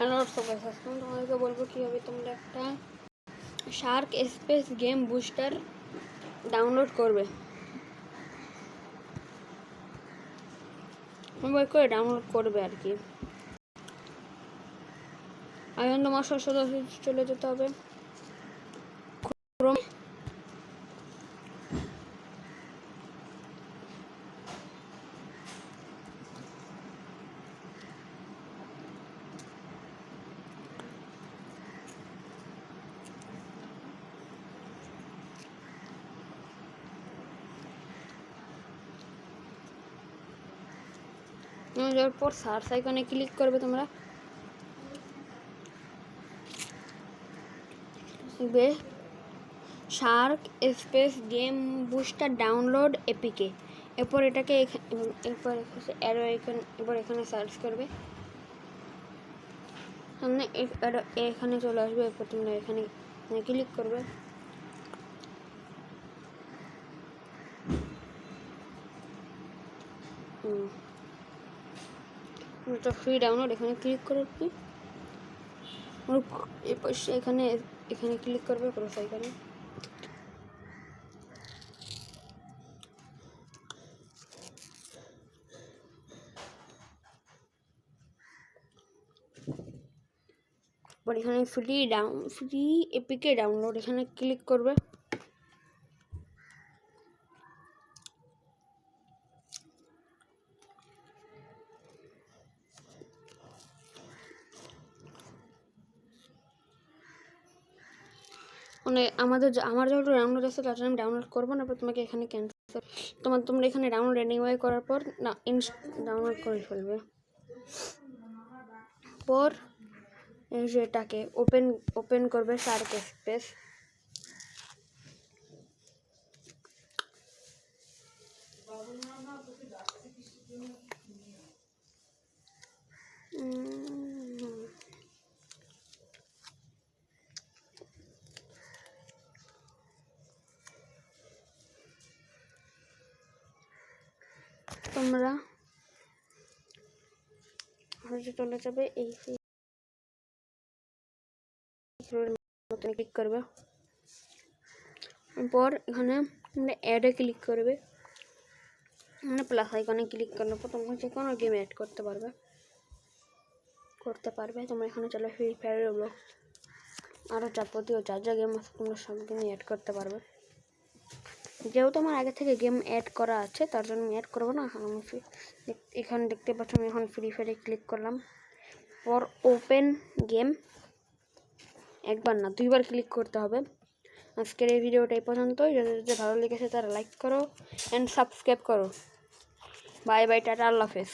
Hello সবাই, আজকে তোমাদেরকে বলবো কীভাবে তোমরা একটা Shark space game booster download করবে। মোবাইল করে ডাউনলোড করবে আর কি। এখন তোমার সরাসরি চলে যেতে হবে ক্রোম। যাওয়ার পর সার্চ আইকনে ক্লিক করবে। তোমরা Shark space game booster download APK. এরপর এটাকে এরপর এখানে সার্চ করবে। সামনে এখানে চলে আসবে। এরপর তোমরা এখানে ক্লিক করবে। এটা ফ্রি ডাউনলোড, এখানে ক্লিক করবে। এরপর এখানে ক্লিক করবে ক্রস আইকনে। পর এখানে ফ্রি এপিকে ডাউনলোড, এখানে ক্লিক করবে। মানে আমার যেহেতু ডাউনলোড আছে তার জন্য আমি ডাউনলোড করবো না। তোমাকে এখানে ক্যান্সেল, তোমরা এখানে ডাউনলোড এনিওয়ে করার পর না ডাউনলোড করে ফেলবে। পর এটাকে ওপেন করবে শার্ক স্পেস। তোমরা চলে যাবে এই ক্লিক করবে। পর এখানে তোমরা অ্যাডে ক্লিক করবে। মানে প্লাস আইকনে ক্লিক করলে পর তোমরা যে কোনো গেম অ্যাড করতে পারবে। তোমরা এখানে চলে ফ্রি ফায়ার, রোবলক্স, আরও যাবতীয় যা গেম আছে তোমরা সব গেমই অ্যাড করতে পারবে। যেহেতু আমার আগে থেকে গেম অ্যাড করা আছে তার জন্য আমি অ্যাড করবো না। আমি এখানে দেখতে পাচ্ছ আমি এখন ফ্রি ফায়ারে ক্লিক করলাম। পর ওপেন গেম, একবার না 2বার ক্লিক করতে হবে। আজকের এই ভিডিওটা এই পর্যন্তই। যদি ভালো লেগেছে তারা লাইক করো অ্যান্ড সাবস্ক্রাইব করো। বাই বাই, টাটা, আল্লাহ হাফেজ।